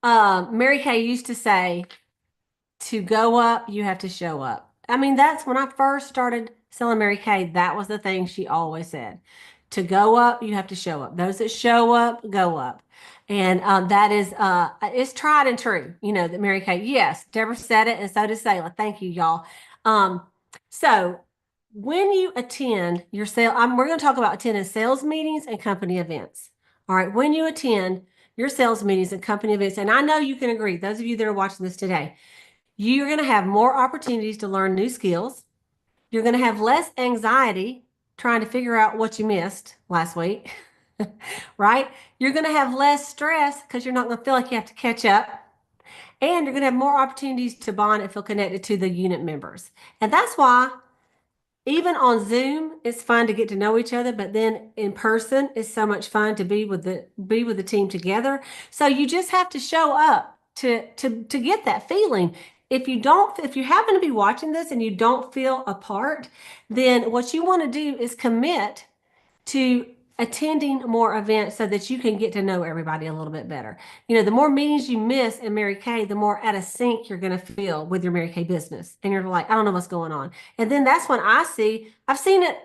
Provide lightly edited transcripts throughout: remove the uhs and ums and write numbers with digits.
Mary Kay used to say, to go up, you have to show up. I mean, that's when I first started selling Mary Kay, that was the thing she always said. To go up, you have to show up. Those that show up, go up. And that is it's tried and true, that Mary Kay, yes, Deborah said it, and so did Sayla. Thank you, y'all. Um, so when you attend your sale, we're going to talk about attending sales meetings and company events. All right, when you attend your sales meetings and company events, and I know you can agree, those of you that are watching this today, you're going to have more opportunities to learn new skills. You're going to have less anxiety trying to figure out what you missed last week, right? You're going to have less stress because you're not going to feel like you have to catch up. And you're going to have more opportunities to bond and feel connected to the unit members. And that's why even on Zoom, it's fun to get to know each other, but then in person, it's so much fun to be with the team together. So you just have to show up to get that feeling. If you happen to be watching this and you don't feel a part, then what you want to do is commit to attending more events so that you can get to know everybody a little bit better. The more meetings you miss in Mary Kay, the more out of sync you're going to feel with your Mary Kay business. And you're like, I don't know what's going on. And then that's when I've seen it.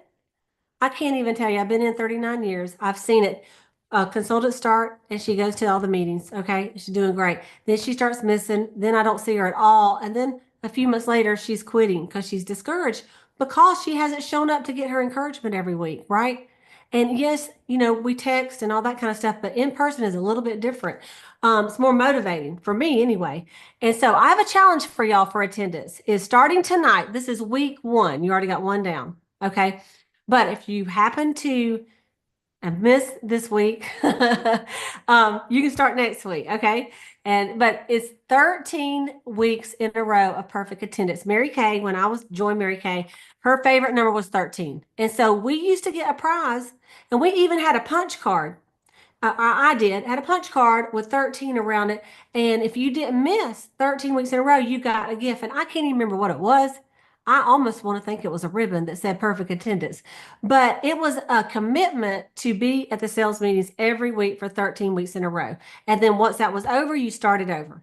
I can't even tell you. I've been in 39 years. I've seen it. A consultant start and she goes to all the meetings. Okay. She's doing great. Then she starts missing. Then I don't see her at all. And then a few months later, she's quitting because she's discouraged because she hasn't shown up to get her encouragement every week. Right. And yes, we text and all that kind of stuff, but in person is a little bit different. It's more motivating for me anyway. And so I have a challenge for y'all for attendance is starting tonight. This is week 1. You already got one down. Okay. But if you happen to miss this week, you can start next week. Okay. But it's 13 weeks in a row of perfect attendance. Mary Kay, when I was joined Mary Kay, her favorite number was 13. And so we used to get a prize and we even had a punch card. I did, had a punch card with 13 around it. And if you didn't miss 13 weeks in a row, you got a gift. And I can't even remember what it was. I almost want to think it was a ribbon that said perfect attendance, but it was a commitment to be at the sales meetings every week for 13 weeks in a row. And then once that was over, you started over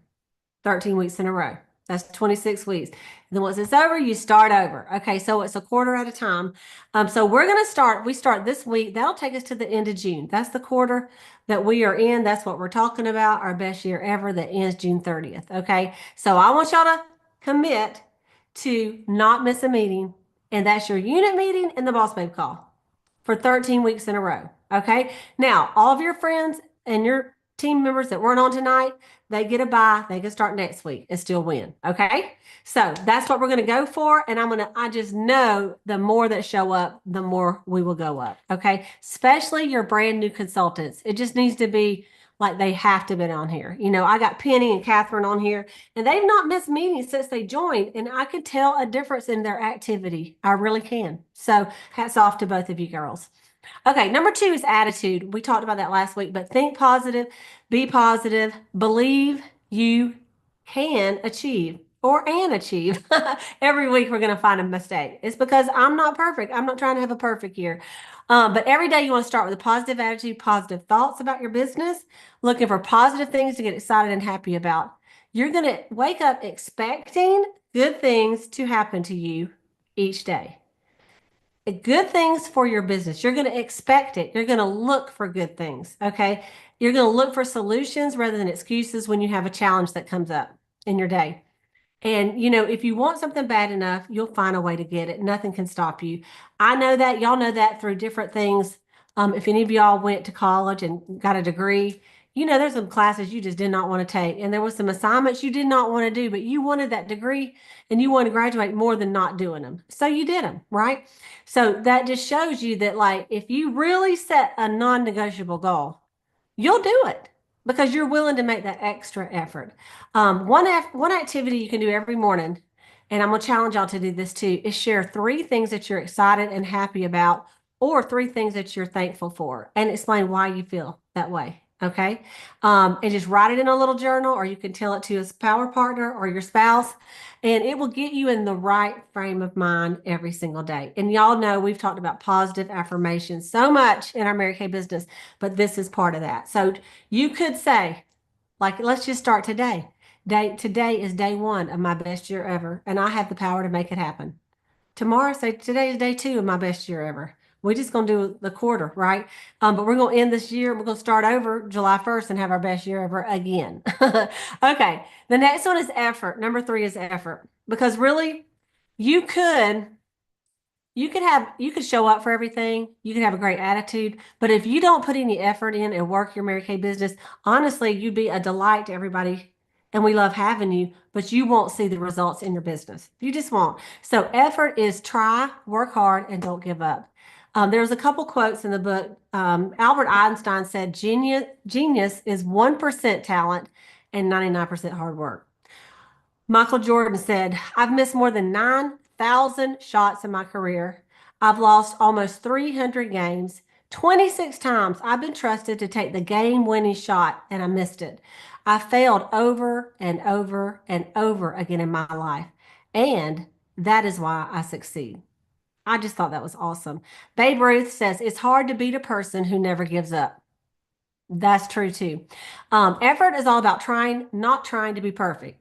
13 weeks in a row. That's 26 weeks. And then once it's over, you start over. Okay, so it's a quarter at a time. So we start this week. That'll take us to the end of June. That's the quarter that we are in. That's what we're talking about, our best year ever that ends June 30th. Okay, so I want y'all to commit to not miss a meeting, and that's your unit meeting and the boss babe call for 13 weeks in a row. Okay. Now, all of your friends and your team members that weren't on tonight, they get a bye. They can start next week and still win. Okay. So that's what we're going to go for. And I just know the more that show up, the more we will go up. Okay. Especially your brand new consultants. It just needs to be like they have to be on here. I got Penny and Catherine on here, and they've not missed meetings since they joined, and I could tell a difference in their activity. I really can. So hats off to both of you girls. Okay, number 2 is attitude. We talked about that last week, but think positive, be positive, believe you can achieve or an achieve. Every week we're going to find a mistake. It's because I'm not perfect. I'm not trying to have a perfect year. But every day you want to start with a positive attitude, positive thoughts about your business, looking for positive things to get excited and happy about. You're going to wake up expecting good things to happen to you each day. Good things for your business. You're going to expect it. You're going to look for good things. Okay. You're going to look for solutions rather than excuses when you have a challenge that comes up in your day. And, if you want something bad enough, you'll find a way to get it. Nothing can stop you. I know that. Y'all know that through different things. If any of y'all went to college and got a degree, there's some classes you just did not want to take. And there was some assignments you did not want to do, but you wanted that degree and you want to graduate more than not doing them. So you did them, right? So that just shows you that, like, if you really set a non-negotiable goal, you'll do it because you're willing to make that extra effort. One activity you can do every morning, and I'm going to challenge y'all to do this too, is share 3 things that you're excited and happy about, or 3 things that you're thankful for, and explain why you feel that way. Okay. And just write it in a little journal, or you can tell it to a power partner or your spouse, and it will get you in the right frame of mind every single day. And y'all know we've talked about positive affirmations so much in our Mary Kay business, but this is part of that. So you could say, Like, let's just start today. Today is day one of my best year ever, and I have the power to make it happen. Tomorrow, say today is day two of my best year ever. We're just gonna do the quarter, right? But we're gonna end this year. We're gonna start over July 1st and have our best year ever again. Okay. The next one is effort. Number three is effort. Because really, you could you could show up for everything. You could have a great attitude, but if you don't put any effort in and work your Mary Kay business, honestly, you'd be a delight to everybody, and we love having you, but you won't see the results in your business. You just won't. So effort is try, work hard, and don't give up. There's a couple quotes in the book. Albert Einstein said, "Genius is 1% talent and 99% hard work." Michael Jordan said, "I've missed more than 9,000 shots in my career. I've lost almost 300 games. 26 times I've been trusted to take the game-winning shot and I missed it. I failed over and over and over again in my life. And that is why I succeed." I just thought that was awesome. Babe Ruth says, "It's hard to beat a person who never gives up." That's true too. Effort is all about trying, not trying to be perfect.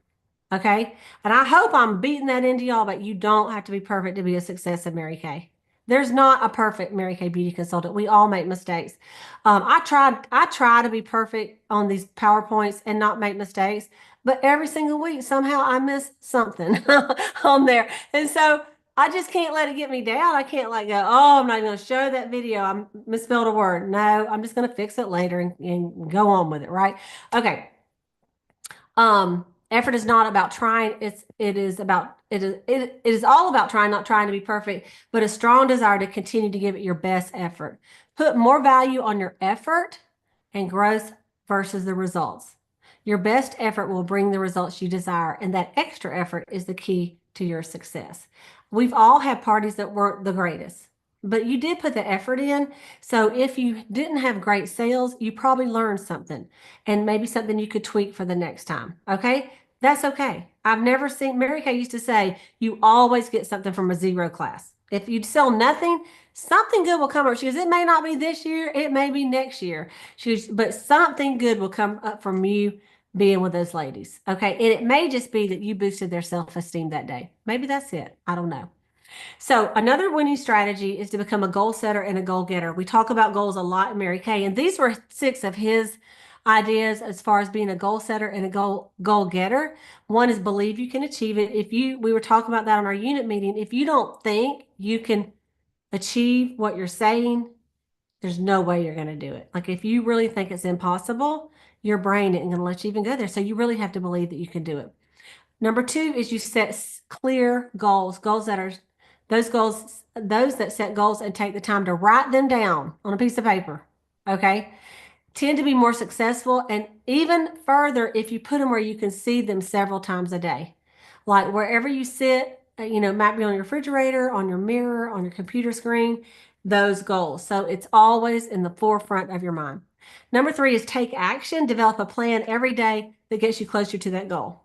Okay. And I hope I'm beating that into y'all, but you don't have to be perfect to be a success at Mary Kay. There's not a perfect Mary Kay beauty consultant. We all make mistakes. I try to be perfect on these PowerPoints and not make mistakes, but every single week somehow I miss something on there. And so I just can't let it get me down. I can't like go, oh, I'm not even going to show that video. I misspelled a word. No, I'm just going to fix it later and go on with it. Right. Okay. Effort is not about trying. It is all about trying, not trying to be perfect, but a strong desire to continue to give it your best effort. Put more value on your effort and growth versus the results. Your best effort will bring the results you desire, and that extra effort is the key to your success. We've all had parties that weren't the greatest, but you did put the effort in. So if you didn't have great sales, you probably learned something and maybe something you could tweak for the next time. Okay. That's okay. I've never seen, Mary Kay used to say, you always get something from a zero class. If you sell nothing, something good will come up. She goes, it may not be this year, it may be next year. But something good will come up from you being with those ladies. Okay. And it may just be that you boosted their self-esteem that day. Maybe that's it. I don't know. So another winning strategy is to become a goal setter and a goal getter. We talk about goals a lot in Mary Kay, and these were 6 of his ideas as far as being a goal setter and a goal getter. One is believe you can achieve it. We were talking about that on our unit meeting. If you don't think you can achieve what you're saying, there's no way you're going to do it. Like if you really think it's impossible, your brain isn't going to let you even go there. So you really have to believe that you can do it. Number 2 is you set clear goals, those that set goals and take the time to write them down on a piece of paper. Okay. Tend to be more successful, and even further if you put them where you can see them several times a day. Like wherever you sit, might be on your refrigerator, on your mirror, on your computer screen, those goals. So it's always in the forefront of your mind. Number 3 is take action, develop a plan every day that gets you closer to that goal.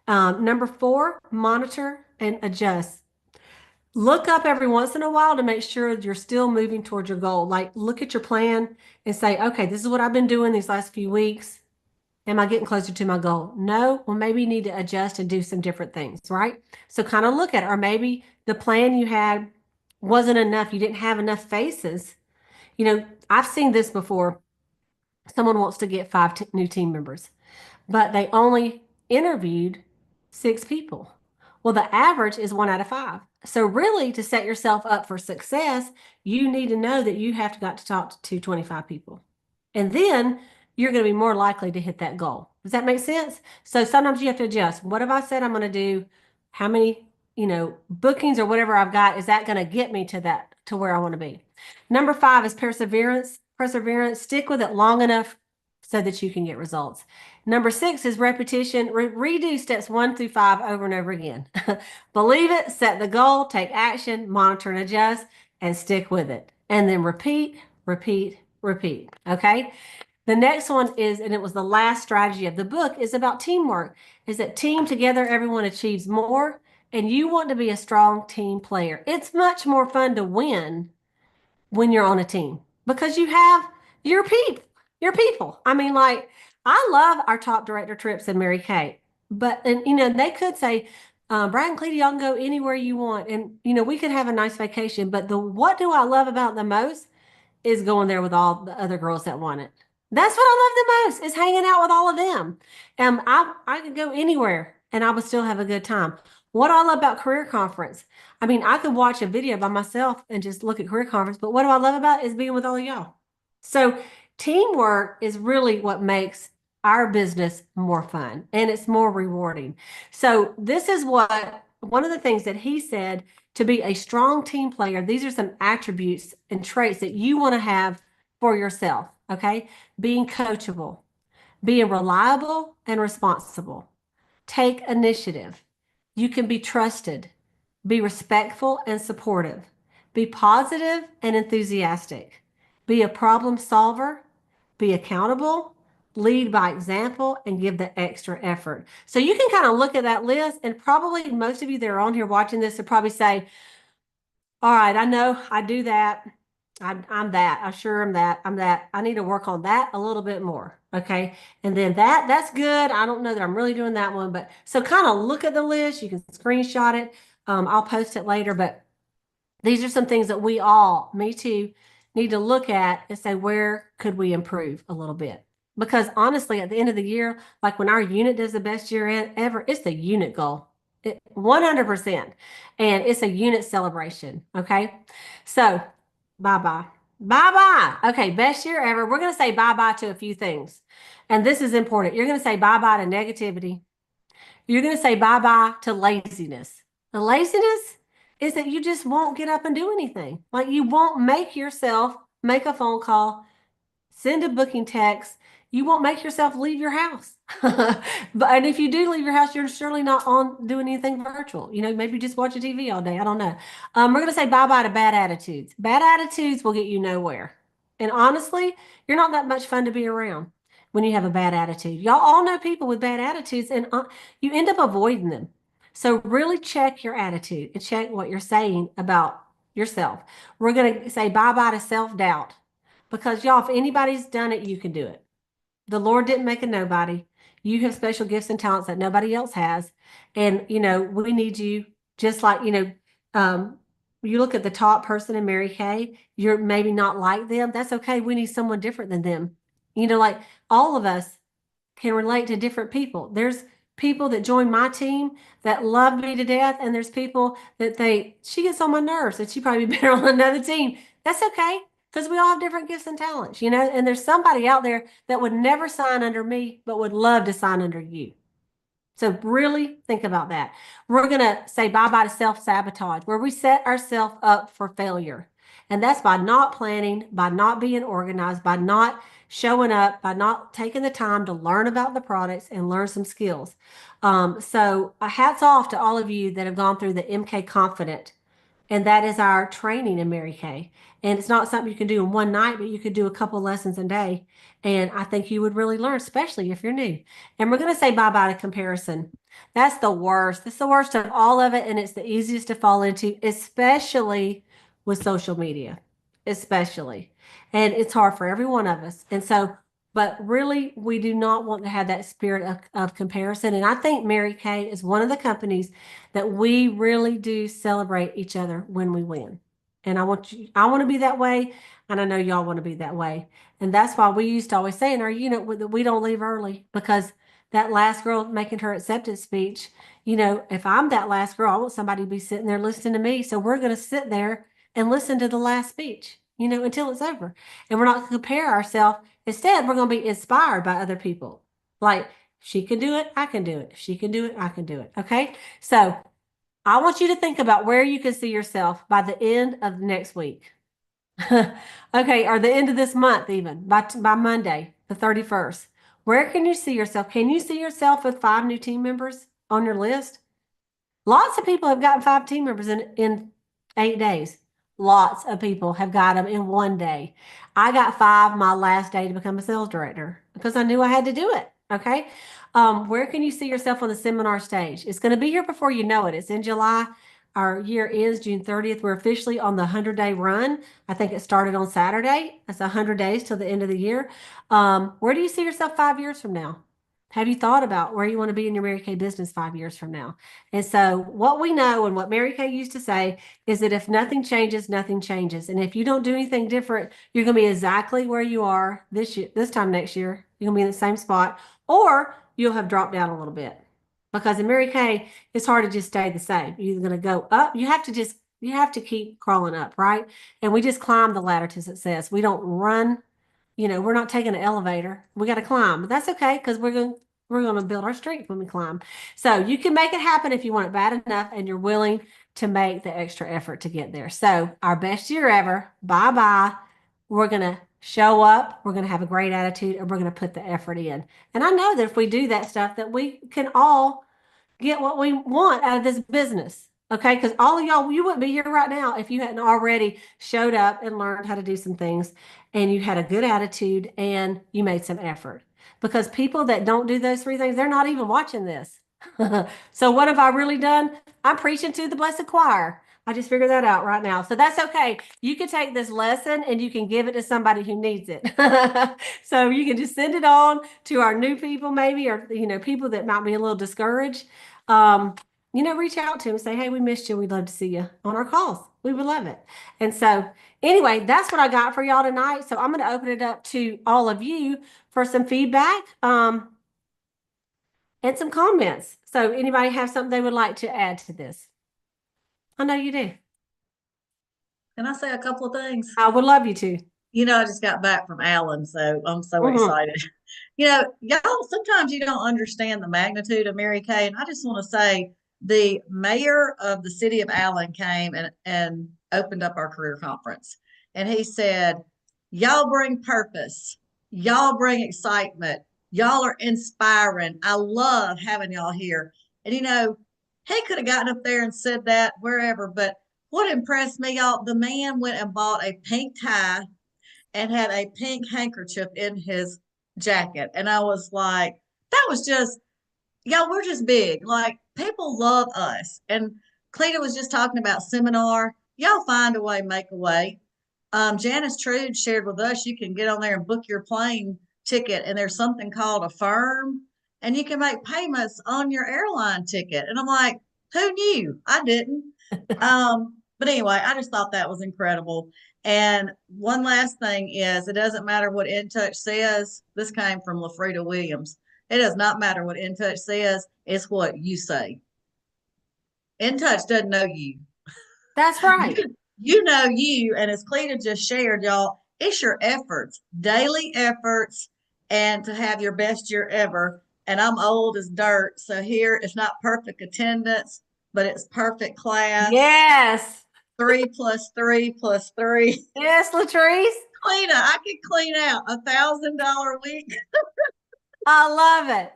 Number 4, monitor and adjust. Look up every once in a while to make sure you're still moving towards your goal. Like look at your plan and say, okay, this is what I've been doing these last few weeks. Am I getting closer to my goal? No. Well, maybe you need to adjust and do some different things, right? So kind of look at it. Or maybe the plan you had wasn't enough. You didn't have enough faces. I've seen this before. Someone wants to get 5 new team members, but they only interviewed 6 people. Well, the average is 1 out of 5. So really, to set yourself up for success, you need to know that you have got to talk to 25 people. And then you're going to be more likely to hit that goal. Does that make sense? So sometimes you have to adjust. What have I said I'm going to do? How many, bookings or whatever I've got, is that going to get me to where I want to be? Number 5 is perseverance. Perseverance, stick with it long enough so that you can get results. Number 6 is repetition. Redo steps 1 through 5 over and over again. Believe it, set the goal, take action, monitor and adjust, and stick with it. And then repeat, repeat, repeat. Okay. The next one is, and it was the last strategy of the book, is about teamwork. Is that team together, everyone achieves more, and you want to be a strong team player. It's much more fun to win when you're on a team because you have your people. I mean, like, I love our top director trips and Mary Kate, but and they could say, Brad and Cleety, y'all can go anywhere you want, and we could have a nice vacation. But the what do I love about the most is going there with all the other girls that want it. That's what I love the most is hanging out with all of them. And I could go anywhere and I would still have a good time. What I love about career conference, I mean, I could watch a video by myself and just look at career conference, but what do I love about it is being with all of y'all. So teamwork is really what makes our business more fun and it's more rewarding. So this is what one of the things that he said to be a strong team player. These are some attributes and traits that you want to have for yourself. Okay. Being coachable, being reliable and responsible, take initiative. You can be trusted, be respectful and supportive, be positive and enthusiastic, be a problem solver, be accountable, lead by example, and give the extra effort. So you can kind of look at that list, and probably most of you that are on here watching this would probably say, all right, I know I do that. I'm that. I sure am that. I'm that. I need to work on that a little bit more. Okay. And then that's good. I don't know that I'm really doing that one, but so kind of look at the list. You can screenshot it. I'll post it later, but these are some things that we all, me too, need to look at and say, where could we improve a little bit? Because honestly, at the end of the year, like when our unit does the best year ever, it's the unit goal. 100%. And it's a unit celebration. Okay. So bye-bye. Bye-bye. Okay. Best year ever. We're going to say bye-bye to a few things. And this is important. You're going to say bye-bye to negativity. You're going to say bye-bye to laziness. The laziness is that you just won't get up and do anything. Like you won't make yourself make a phone call, send a booking text. You won't make yourself leave your house. And if you do leave your house, you're surely not on doing anything virtual. Maybe just watching TV all day. I don't know. We're going to say bye-bye to bad attitudes. Bad attitudes will get you nowhere. And honestly, you're not that much fun to be around when you have a bad attitude. Y'all all know people with bad attitudes, and you end up avoiding them. So really check your attitude and check what you're saying about yourself. We're going to say bye-bye to self-doubt. Because y'all, if anybody's done it, you can do it. The Lord didn't make a nobody. You have special gifts and talents that nobody else has. And, we need you just like, you look at the top person in Mary Kay, you're maybe not like them. That's okay. We need someone different than them. Like all of us can relate to different people. There's people that join my team that love me to death, and there's people that she gets on my nerves and she probably be better on another team. That's okay because we all have different gifts and talents, and there's somebody out there that would never sign under me but would love to sign under you. So really think about that. We're going to say bye-bye to self-sabotage, where we set ourselves up for failure. And that's by not planning, by not being organized, by not showing up, by not taking the time to learn about the products and learn some skills. So hats off to all of you that have gone through the MK Confident, and that is our training in Mary Kay. And it's not something you can do in one night, but you could do a couple lessons a day. And I think you would really learn, especially if you're new. And we're going to say bye-bye to comparison. That's the worst. It's the worst of all of it. And it's the easiest to fall into, especially with social media, especially. And it's hard for every one of us. And so, but really, we do not want to have that spirit of comparison. And I think Mary Kay is one of the companies that we really do celebrate each other when we win. And I want to be that way. And I know y'all want to be that way. And that's why we used to always say in our unit that we don't leave early, because that last girl making her acceptance speech, if I'm that last girl, I want somebody to be sitting there listening to me. So we're going to sit there and listen to the last speech, until it's over. And we're not going to compare ourselves. Instead, we're going to be inspired by other people. Like, she can do it, I can do it. If she can do it, I can do it. Okay? So I want you to think about where you can see yourself by the end of next week. Okay, or the end of this month even, by Monday, the 31st. Where can you see yourself? Can you see yourself with 5 new team members on your list? Lots of people have gotten 5 team members in 8 days. Lots of people have got them in one day. I got 5 my last day to become a sales director because I knew I had to do it. Okay. Where can you see yourself on the seminar stage? It's going to be here before you know it. It's in July. our year ends June 30th. We're officially on the 100-day run. I think it started on Saturday. That's 100 days till the end of the year. Where do you see yourself 5 years from now? Have you thought about where you want to be in your Mary Kay business 5 years from now? And so what we know and what Mary Kay used to say is that if nothing changes, nothing changes. And if you don't do anything different, you're going to be exactly where you are this year, this time next year. You're going to be in the same spot, or you'll have dropped down a little bit. Because in Mary Kay, it's hard to just stay the same. You're either going to go up, you have to keep crawling up, right? And we just climb the ladder to success. We don't run, we're not taking an elevator. We got to climb, but that's okay because we're going to build our strength when we climb. So you can make it happen if you want it bad enough and you're willing to make the extra effort to get there. So our best year ever. Bye bye. We're going to show up. We're going to have a great attitude and we're going to put the effort in. And I know that if we do that stuff, that we can all get what we want out of this business. Okay. Because all of y'all, you wouldn't be here right now if you hadn't already showed up and learned how to do some things and you had a good attitude and you made some effort. Because people that don't do those three things, they're not even watching this. So what have I really done? I'm preaching to the blessed choir. I just figured that out right now. So that's okay. You can take this lesson and you can give it to somebody who needs it. So you can just send it on to our new people maybe, or, people that might be a little discouraged. Reach out to them and say, hey, we missed you. We'd love to see you on our calls. We would love it. And so anyway, that's what I got for y'all tonight. So I'm going to open it up to all of you for some feedback and some comments. So anybody have something they would like to add to this? I know you do. Can I say a couple of things? I would love you to. I just got back from Allen, so I'm so Mhm. excited. Y'all, sometimes you don't understand the magnitude of Mary Kay. And I just want to say the mayor of the city of Allen came and opened up our career conference. And he said, y'all bring purpose, y'all bring excitement, y'all are inspiring. I love having y'all here. And he could have gotten up there and said that wherever, but what impressed me, y'all, the man went and bought a pink tie and had a pink handkerchief in his jacket. And I was like, that was just, y'all, we're just big. Like, people love us. And Cleta was just talking about seminar. Y'all find a way, make a way. Janice Trude shared with us, you can get on there and book your plane ticket, and there's something called a firm, and you can make payments on your airline ticket. And I'm like, who knew? I didn't. But anyway, I just thought that was incredible. And one last thing is, it doesn't matter what In Touch says. This came from LaFrida Williams. It does not matter what In Touch says. It's what you say. In Touch doesn't know you. That's You right. you know you, and as Cleta just shared, y'all, it's your efforts, daily efforts, and to have your best year ever. And I'm old as dirt, so here it's not perfect attendance, but it's perfect class. Yes. 3 plus 3 plus 3. Yes, Latrice. Cleta, I could clean out $1,000 a week. I love it.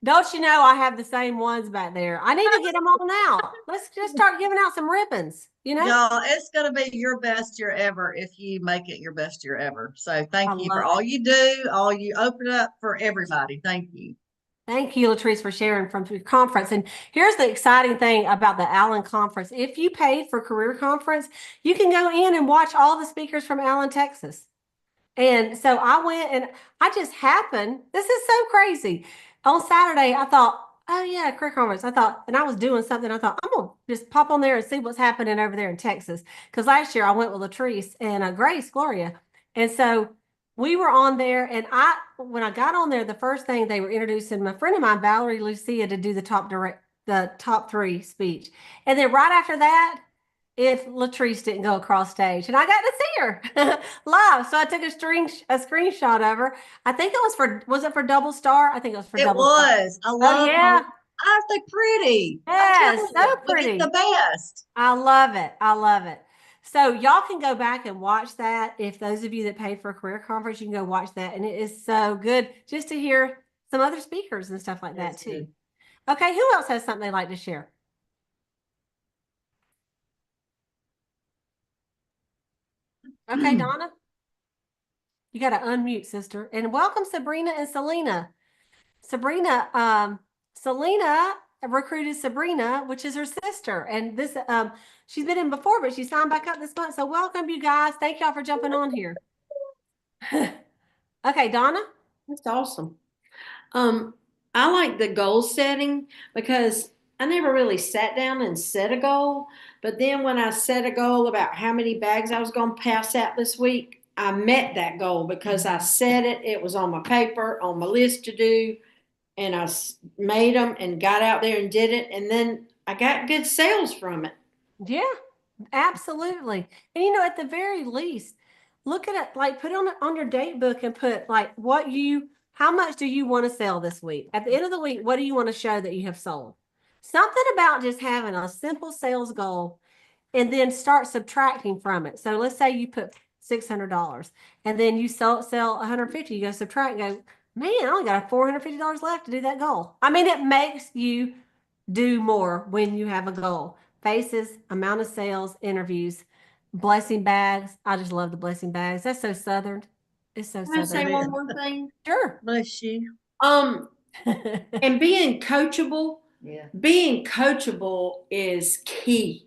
Don't you know I have the same ones back there? I need to get them on out. Let's just start giving out some ribbons. Y'all, it's going to be your best year ever if you make it your best year ever. So I thank you for love all it. you do, all you open up for everybody. Thank you. Thank you, Latrice, for sharing from your conference. And here's the exciting thing about the Allen Conference. If you paid for Career Conference, you can go in and watch all the speakers from Allen, Texas. And so I went and I just happened, this is so crazy. On Saturday, I thought, oh yeah, career conference. I thought, and I was doing something. I thought, I'm going to just pop on there and see what's happening over there in Texas. Because last year I went with Latrice and Grace, Gloria. And so we were on there. And when I got on there, the first thing they were introducing my friend of mine, Valerie Lucia, to do the top three speech. And then right after that, if Latrice didn't go across stage, and I got to see her live. So I took a screenshot of her. I think was it for Double Star? I think it was for It Double Star. was. I Oh love them. yeah. Aren't they pretty? I'm Yes, telling you, so we get the pretty. best. I love it. I love it. So y'all can go back and watch that. If those of you that paid for a career conference, you can go watch that. And it is so good just to hear some other speakers and stuff like that It's too. good. Okay, who else has something they'd like to share? Okay, Donna. You got to unmute, sister. And welcome, Sabrina and Selena. Sabrina, Selena recruited Sabrina, which is her sister. And this, she's been in before, but she signed back up this month. So welcome, you guys. Thank y'all for jumping on here. Okay, Donna. That's awesome. Um, I like the goal setting because I never really sat down and set a goal. But then when I set a goal about how many bags I was going to pass out this week, I met that goal because I set it. It was on my paper, on my list to do, and I made them and got out there and did it. And then I got good sales from it. Yeah, absolutely. And you know, at the very least, look at it, like put on your date book and put like how much do you want to sell this week? At the end of the week, what do you want to show that you have sold? Something about just having a simple sales goal and then start subtracting from it. So let's say you put $600 and then you sell 150, you go subtract and go, man, I only got $450 left to do that goal. I mean, it makes you do more when you have a goal. Faces, amount of sales, interviews, blessing bags. I just love the blessing bags. That's so Southern. It's so Can I say Southern. one more thing? Sure. Bless you. And being coachable. Yeah. Being coachable is key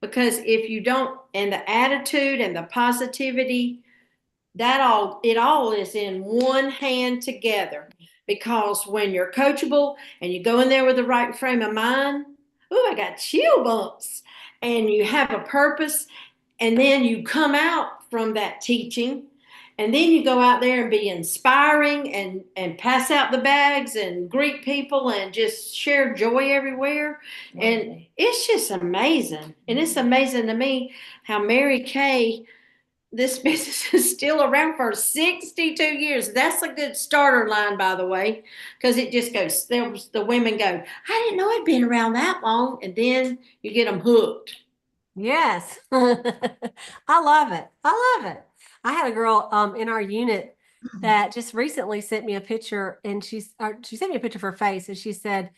because if you don't, and the attitude and the positivity, it all is in one hand together. Because when you're coachable and you go in there with the right frame of mind, I got chill bumps, and you have a purpose, and then you come out from that teaching, and then you go out there and be inspiring and pass out the bags and greet people and just share joy everywhere. And it's just amazing. And it's amazing to me how Mary Kay, this business is still around for 62 years. That's a good starter line, by the way, because it just goes, the women go, I didn't know it'd been around that long. And then you get them hooked. Yes. I love it. I love it. I had a girl in our unit that just recently sent me a picture and she sent me a picture of her face and she said,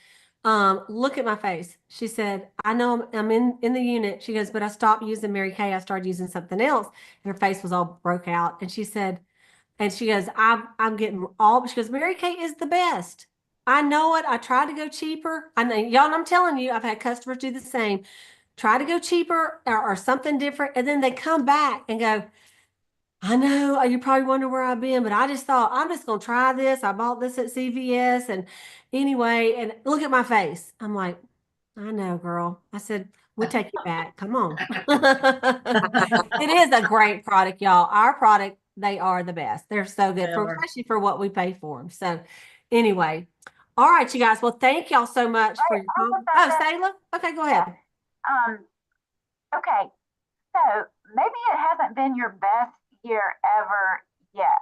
look at my face. She said, I know I'm in the unit. She goes, but I stopped using Mary Kay. I started using something else. And her face was all broke out. And she said, and she goes, I'm getting all, she goes, Mary Kay is the best. I know it. I tried to go cheaper. I know y'all, I'm telling you, I've had customers do the same. Try to go cheaper or something different. And then they come back and go, I know you probably wonder where I've been, but I just thought I'm just going to try this. I bought this at CVS. And anyway, and look at my face. I'm like, I know, girl. I said, we'll take you back. Come on. It is a great product, y'all. Our product, they are the best. They're so good for, especially for what we pay for them. So anyway, all right, you guys. Well, thank y'all so much for your time. Oh, Sayla? Okay, go ahead. Okay, so maybe it hasn't been your best year ever yet,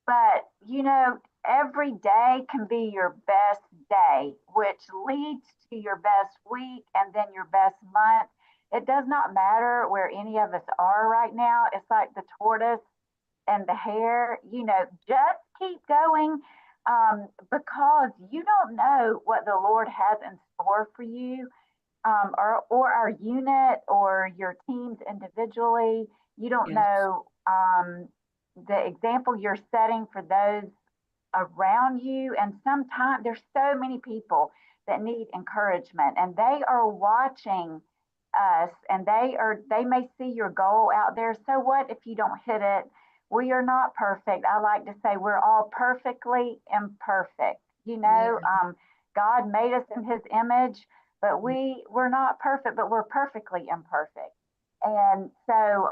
but you know, every day can be your best day, which leads to your best week and then your best month. It does not matter where any of us are right now. It's like the tortoise and the hare, you know, just keep going because you don't know what the Lord has in store for you or our unit or your teams individually. You don't Yes. know the example you're setting for those around you. And sometimes there's so many people that need encouragement and they are watching us and they may see your goal out there. So what if you don't hit it? We are not perfect. I like to say we're all perfectly imperfect. You know, God made us in his image, but we're not perfect, but we're perfectly imperfect. And so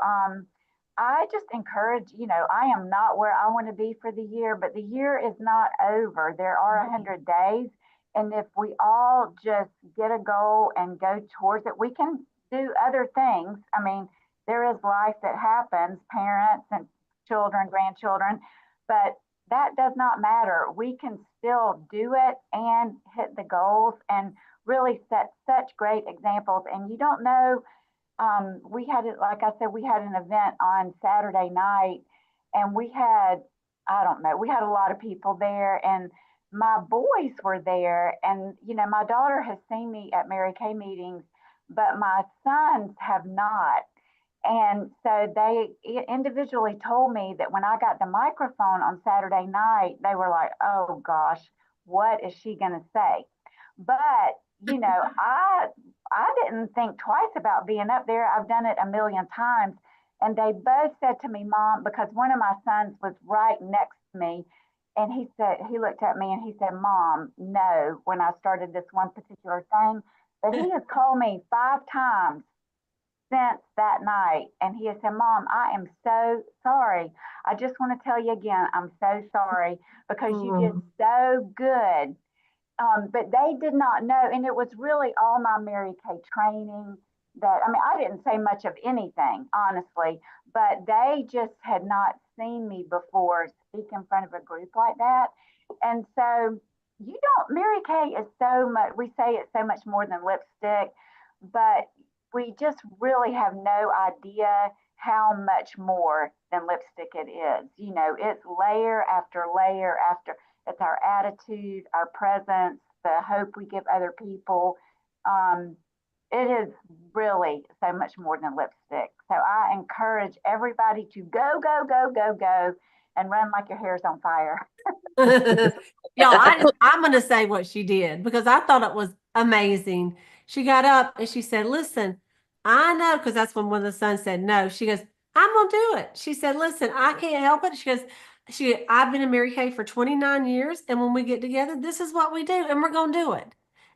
I just encourage, you know, I am not where I want to be for the year, but the year is not over. There are 100 days. And if we all just get a goal and go towards it, we can do other things. I mean, there is life that happens, parents and children, grandchildren, but that does not matter. We can still do it and hit the goals and really set such great examples. And you don't know, we had it, like I said, we had an event on Saturday night and we had, I don't know, we had a lot of people there and my boys were there. And, you know, my daughter has seen me at Mary Kay meetings, but my sons have not. And so they individually told me that when I got the microphone on Saturday night, they were like, oh gosh, what is she going to say? But, I didn't think twice about being up there. I've done it a million times. And they both said to me, Mom, because one of my sons was right next to me. And he looked at me and he said, Mom, no, when I started this one particular thing. But he has called me 5 times since that night. And he has said, Mom, I am so sorry. I just want to tell you again, I'm so sorry because you did so good. But they did not know. And it was really all my Mary Kay training that, I mean, I didn't say much of anything, honestly, but they just had not seen me before speak in front of a group like that. And so Mary Kay is so much, we say it's so much more than lipstick, but we just really have no idea how much more than lipstick it is. It's layer after layer after. It's our attitude, our presence, the hope we give other people. It is really so much more than lipstick. So I encourage everybody to go, go, go, go, go, and run like your hair's on fire. Y'all, I'm going to say what she did because I thought it was amazing. She got up and she said, listen, I know, because that's when one of the sons said no. She goes, I'm going to do it. She said, listen, I can't help it. I've been in Mary Kay for 29 years. And when we get together, this is what we do. And we're going to do it.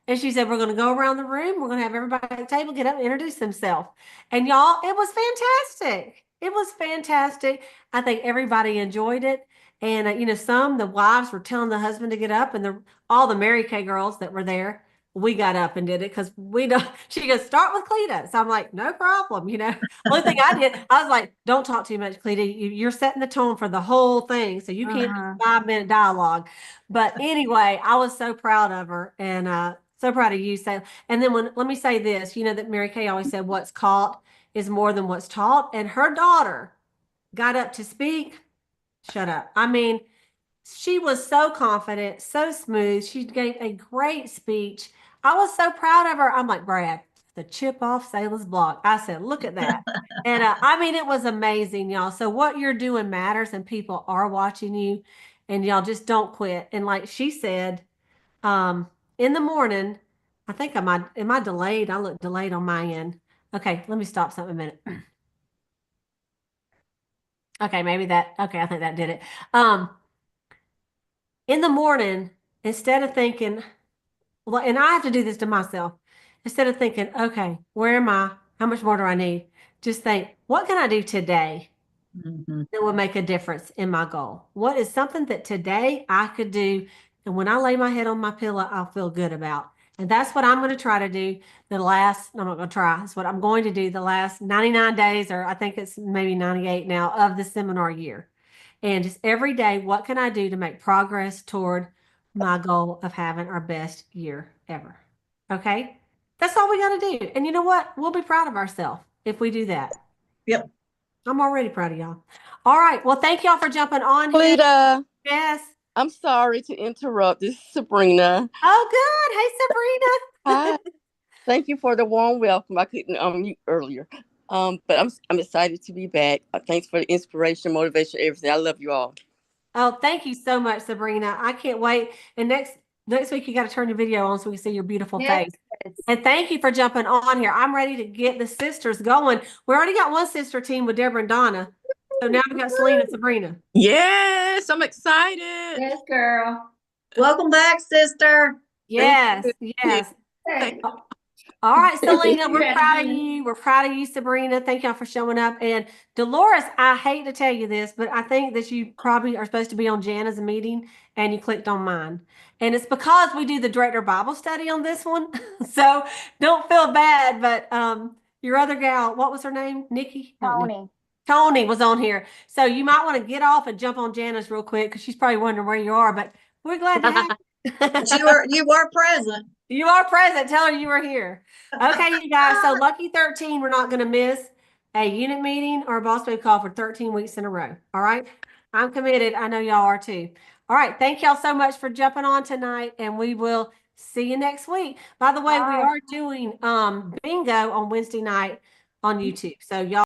And she said, we're going to go around the room. We're going to have everybody at the table get up and introduce themselves. And y'all, it was fantastic. It was fantastic. I think everybody enjoyed it. And, the wives were telling the husband to get up, and all the Mary Kay girls that were there, we got up and did it because we don't. She goes, start with Cleta. So I'm like, no problem. Only thing I did, I was like, don't talk too much, Cleta. You're setting the tone for the whole thing. So you can't do 5-minute dialogue. But anyway, I was so proud of her and so proud of you. So, and then let me say this, that Mary Kay always said, what's caught is more than what's taught. And her daughter got up to speak. Shut up. I mean, she was so confident, so smooth. She gave a great speech. I was so proud of her. I'm like, Brad, the chip off Sailor's block. I said, look at that. And I mean, it was amazing, y'all. So what you're doing matters and people are watching you, and y'all just don't quit. And like she said, in the morning, I think am I delayed? I look delayed on my end. Okay, let me stop something a minute. Okay, I think that did it. In the morning, instead of thinking, well, and I have to do this to myself, instead of thinking, okay, where am I? How much more do I need? Just think, what can I do today that will make a difference in my goal? What is something that today I could do? And when I lay my head on my pillow, I'll feel good about. And that's what I'm going to try to do I'm not going to try. It's what I'm going to do the last 99 days, or I think it's maybe 98 now of the seminar year. And just every day, what can I do to make progress toward my goal of having our best year ever? Okay. That's all we got to do. And you know what? We'll be proud of ourselves if we do that. Yep. I'm already proud of y'all. All right. Well, thank y'all for jumping on here. Cleta, Yes. I'm sorry to interrupt. This is Sabrina. Oh, good. Hey, Sabrina. Hi. Thank you for the warm welcome. I couldn't unmute earlier. But I'm excited to be back. Thanks for the inspiration, motivation, everything. I love you all. Oh, thank you so much, Sabrina. I can't wait. And next week, you got to turn your video on so we can see your beautiful face. And thank you for jumping on here. I'm ready to get the sisters going. We already got one sister team with Deborah and Donna. So now we got Selena and Sabrina. Yes, I'm excited. Yes, girl. Welcome back, sister. Yes, yes. All right, Selena, we're proud of you. We're proud of you, Sabrina. Thank y'all for showing up. And Dolores, I hate to tell you this, but I think that you probably are supposed to be on Jana's meeting and you clicked on mine. And it's because we do the Director Bible study on this one. So don't feel bad, but your other gal, what was her name? Nikki? Tony. Tony was on here. So you might want to get off and jump on Jana's real quick because she's probably wondering where you are, but we're glad to have you. But you were present. You are present. Tell her you were here. Okay, you guys. So lucky 13, we're not going to miss a unit meeting or a boss babe call for 13 weeks in a row. All right. I'm committed. I know y'all are too. All right. Thank y'all so much for jumping on tonight, and we will see you next week. By the way, we are doing bingo on Wednesday night on YouTube. So y'all